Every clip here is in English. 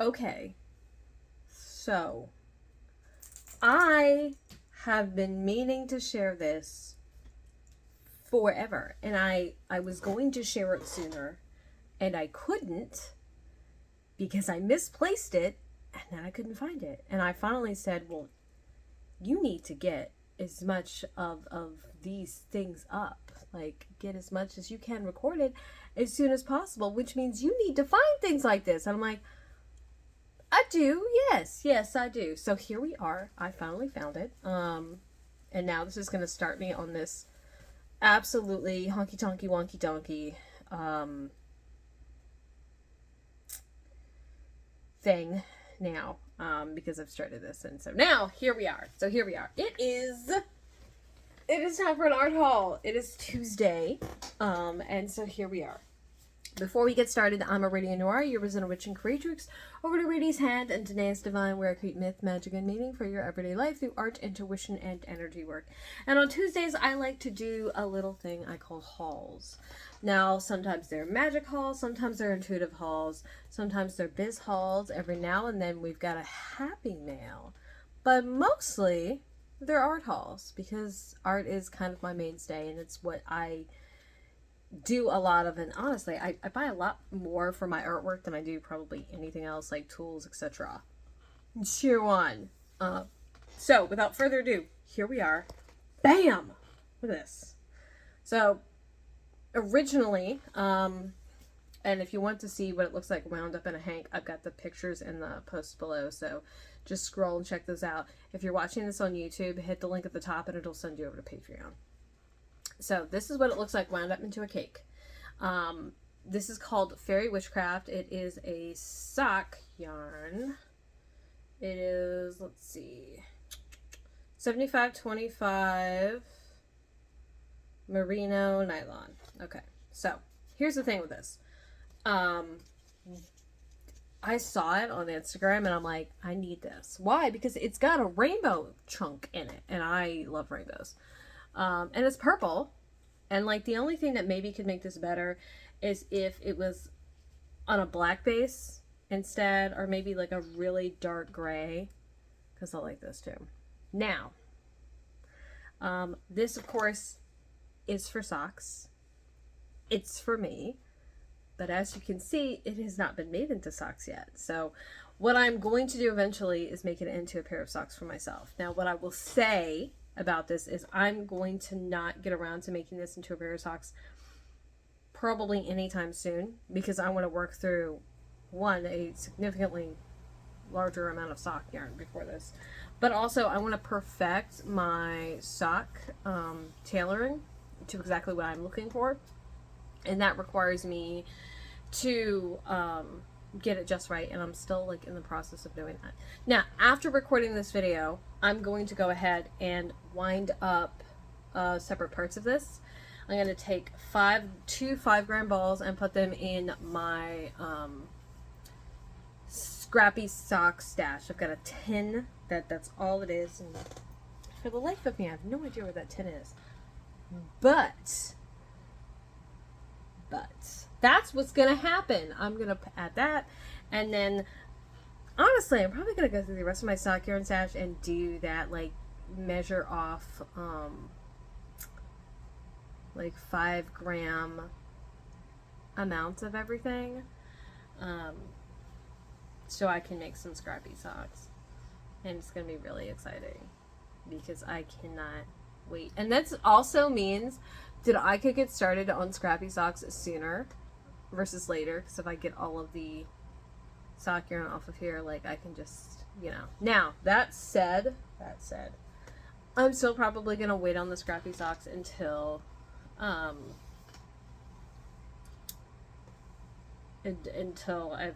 Okay, so I have been meaning to share this forever, and I was going to share it sooner, and I couldn't because I misplaced it, and then I couldn't find it. And I finally said, well, you need to get as much of these things up. Like, get as much as you can recorded as soon as possible, which means you need to find things like this. And I'm like, I do, yes, I do. So here we are. I finally found it. And now this is going to start me on this absolutely honky tonky wonky donkey thing now, because I've started this. And so now here we are. It is time for an art haul. It is Tuesday. And so here we are. Before we get started, I'm Aradia Noir, your resident witch and creatrix, over to Radi's Hand and Danae's Divine, where I create myth, magic, and meaning for your everyday life through art, intuition, and energy work. And on Tuesdays, I like to do a little thing I call hauls. Now, sometimes they're magic hauls, sometimes they're intuitive hauls, sometimes they're biz hauls. Every now and then, we've got a happy mail. But mostly, they're art hauls, because art is kind of my mainstay, and it's what I do a lot of. And honestly, I buy a lot more for my artwork than I do probably anything else, like tools, etc. Cheer one. So without further ado, here we are. Bam! Look at this. So originally, and if you want to see what it looks like wound up in a hank, I've got the pictures in the post below, so just scroll and check those out. If you're watching this on YouTube, hit the link at the top and it'll send you over to Patreon. So this is what it looks like wound up into a cake. This is called Fairy Witchcraft. It is a sock yarn. It is, let's see, 75/25 merino nylon. Okay, so here's the thing with this. I saw it on Instagram and I'm like, I need this. Why? Because it's got a rainbow chunk in it, and I love rainbows. And it's purple. And like the only thing that maybe could make this better is if it was on a black base instead, or maybe like a really dark gray, because I like this too. Now, this of course is for socks. It's for me. But as you can see, it has not been made into socks yet. So what I'm going to do eventually is make it into a pair of socks for myself. Now, what I will say about this is I'm going to not get around to making this into a pair of socks probably anytime soon, because I want to work through, one, a significantly larger amount of sock yarn before this, but also I want to perfect my sock tailoring to exactly what I'm looking for, and that requires me to get it just right, and I'm still like in the process of doing that. Now, after recording this video, I'm going to go ahead and wind up separate parts of this. I'm going to take two 5-gram balls and put them in my scrappy sock stash. I've got a tin that's all it is, and for the life of me I have no idea where that tin is, but that's what's gonna happen. I'm gonna add that, and then honestly I'm probably gonna go through the rest of my sock yarn stash and do that, like measure off like 5-gram amounts of everything, so I can make some scrappy socks. And it's gonna be really exciting because I cannot wait. And that also means that I could get started on scrappy socks sooner versus later, because if I get all of the sock yarn off of here, like I can just, Now, that said, I'm still probably gonna wait on the scrappy socks until until I've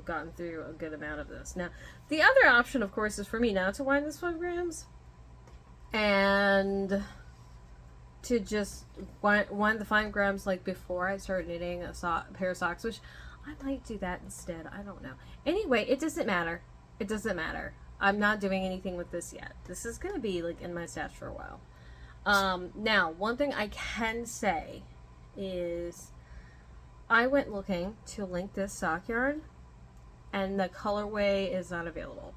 gotten through a good amount of this. Now, the other option, of course, is for me now to wind this 5 grams and to just wind the 5 grams like before I start knitting a pair of socks, which I might do that instead. I don't know. Anyway, it doesn't matter. It doesn't matter. I'm not doing anything with this yet. This is going to be like in my stash for a while. Now, one thing I can say is I went looking to link this sock yarn, and the colorway is not available.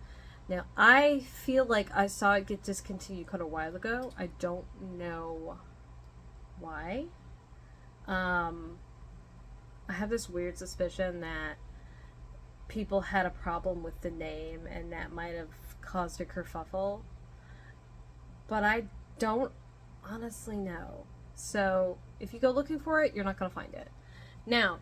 Now, I feel like I saw it get discontinued quite a while ago. I don't know why. I have this weird suspicion that people had a problem with the name and that might have caused a kerfuffle. But I don't honestly know. So, if you go looking for it, you're not going to find it. Now,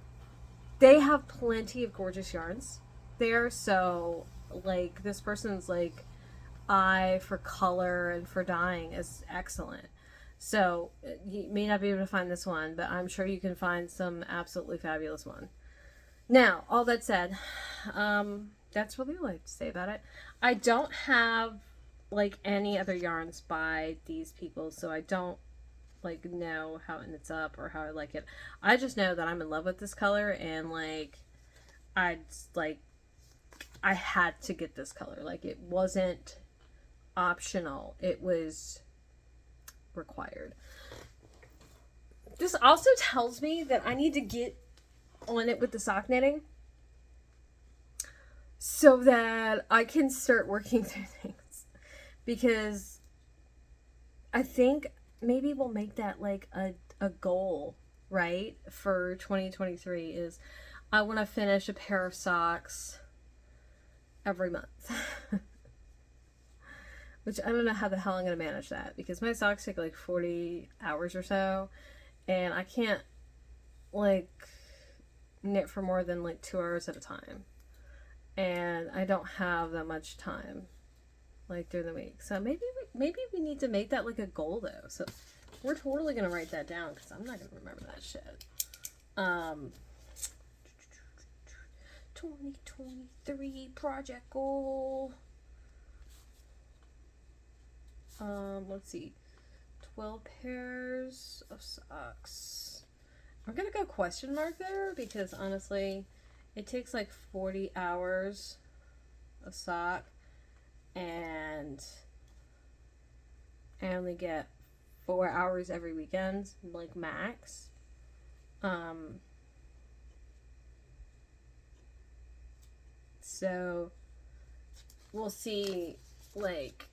they have plenty of gorgeous yarns there, so like this person's like eye for color and for dyeing is excellent. So you may not be able to find this one, but I'm sure you can find some absolutely fabulous one. Now, all that said, that's really all I have to say about it. I don't have like any other yarns by these people, so I don't like know how it knits up or how I like it. I just know that I'm in love with this color, and like I had to get this color. Like, it wasn't optional. It was required. This also tells me that I need to get on it with the sock knitting so that I can start working through things. Because I think maybe we'll make that like a goal, right? For 2023 is I want to finish a pair of socks every month. Which I don't know how the hell I'm going to manage that, because my socks take like 40 hours or so, and I can't like knit for more than like 2 hours at a time, and I don't have that much time like during the week. So maybe we need to make that like a goal though. So we're totally going to write that down, because I'm not going to remember that shit. 2023 project goal. Let's see. 12 pairs of socks. I'm gonna go question mark there, because honestly, it takes like 40 hours of sock, and I only get 4 hours every weekend, like max. So we'll see, like,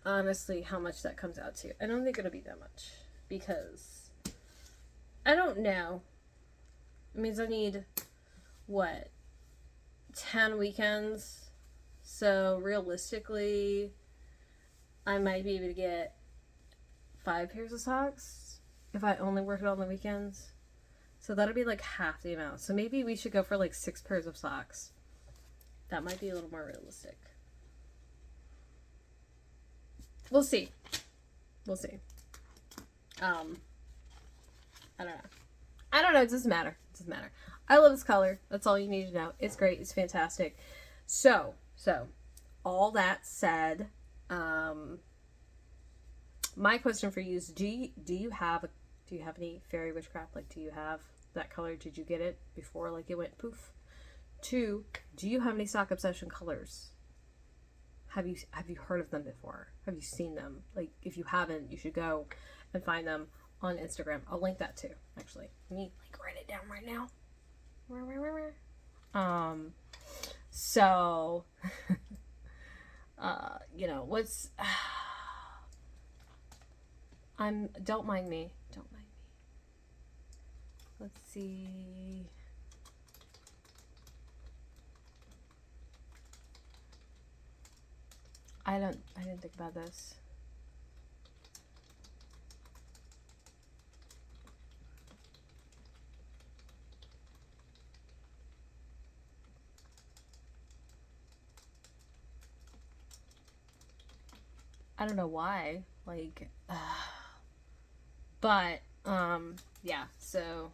honestly, how much that comes out to. I don't think it'll be that much, because I don't know. It means I need, what, 10 weekends? So realistically, I might be able to get 5 pairs of socks if I only work it on the weekends. So that'll be like half the amount. So maybe we should go for like 6 pairs of socks. That might be a little more realistic. We'll see. We'll see. I don't know. I don't know. It doesn't matter. It doesn't matter. I love this color. That's all you need to know. It's great. It's fantastic. So all that said, my question for you is: Do you have any fairy witchcraft? Like, do you have that color? Did you get it before like it went poof? 2, do you have any sock obsession colors? Have you heard of them before? Have you seen them? Like, if you haven't, you should go and find them on Instagram. I'll link that too, actually. Let me like write it down right now. So you know, what's don't mind me. Let's see. I didn't think about this. I don't know why, like, but, yeah, so,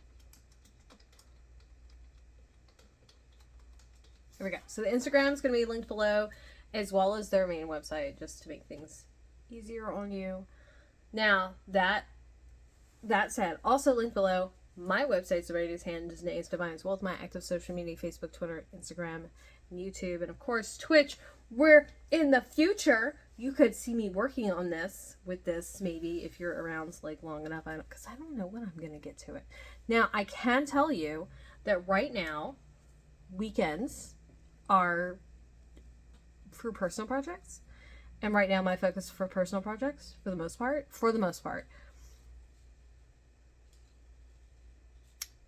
here we go. So the Instagram is going to be linked below, as well as their main website, just to make things easier on you. Now, that said, also linked below, my website's Wiedersehen, Divine, as well as my active social media, Facebook, Twitter, Instagram, and YouTube, and of course, Twitch, where in the future, you could see me working on this, with this, maybe, if you're around, like, long enough, because I don't know when I'm going to get to it. Now, I can tell you that right now, weekends are for personal projects. And right now my focus for personal projects, for the most part,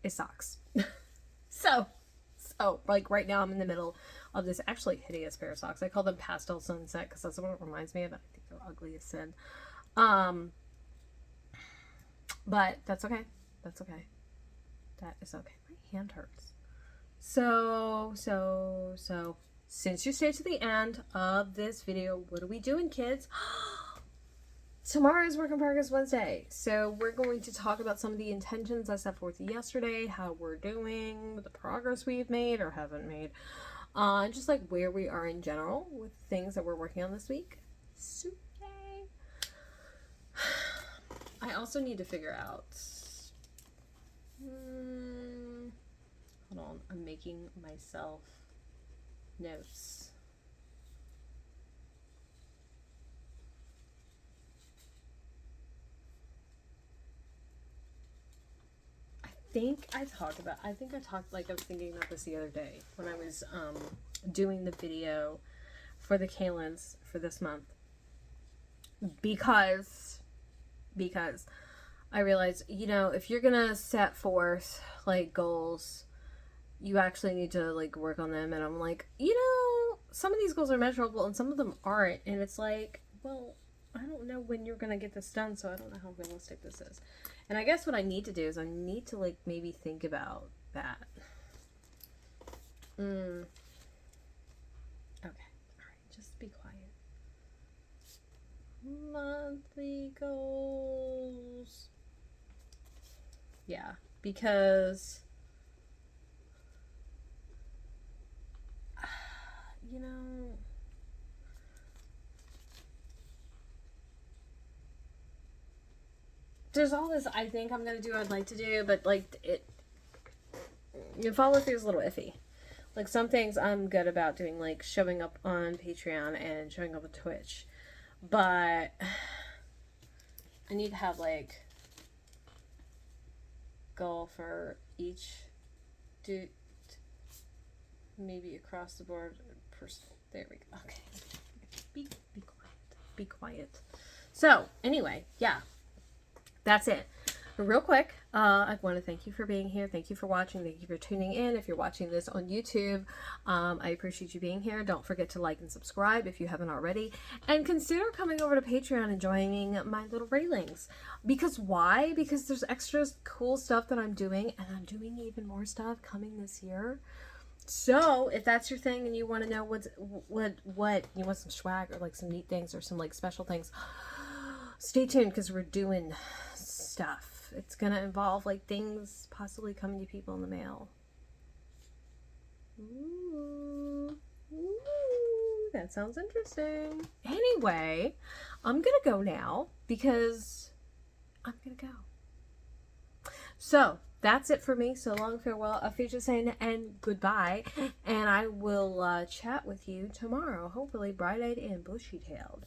is socks. So, like right now I'm in the middle of this actually hideous pair of socks. I call them Pastel Sunset because that's what it reminds me of. I think they're ugly as sin. But that's okay. That's okay. That is okay. My hand hurts. So, since you stayed to the end of this video, what are we doing, kids? Tomorrow is Work in Progress Wednesday. So we're going to talk about some of the intentions I set forth yesterday, how we're doing, the progress we've made or haven't made, just like where we are in general with things that we're working on this week. So, yay. I also need to figure out, hold on, I'm making myself notes. I think I talked, like I was thinking about this the other day when I was doing the video for the Kalins for this month, because I realized, you know, if you're gonna set forth like goals, you actually need to like work on them. And I'm like, you know, some of these goals are measurable and some of them aren't, and it's like, well, I don't know when you're gonna get this done, so I don't know how realistic this is. And I guess what I need to do is I need to like maybe think about that. Okay, alright, just be quiet. Monthly goals. Yeah, because you know, there's all this I think I'm gonna do, I'd like to do, but like you follow through is a little iffy. Like some things I'm good about doing, like showing up on Patreon and showing up on Twitch, but I need to have like goal for each dude, maybe across the board personal. There we go. Okay, be quiet. So anyway, yeah, that's it. Real quick, I want to thank you for being here. Thank you for watching. Thank you for tuning in. If you're watching this on YouTube, I appreciate you being here. Don't forget to like and subscribe if you haven't already. And consider coming over to Patreon and joining my little railings. Because why? Because there's extra cool stuff that I'm doing, and I'm doing even more stuff coming this year. So if that's your thing and you want to know what you want, some swag or like some neat things or some like special things, stay tuned because we're doing stuff. It's gonna involve like things possibly coming to people in the mail. Ooh, that sounds interesting. Anyway, I'm gonna go now because I'm gonna go. So that's it for me. So long, farewell, auf Wiedersehen, and goodbye. And I will chat with you tomorrow, hopefully bright-eyed and bushy-tailed.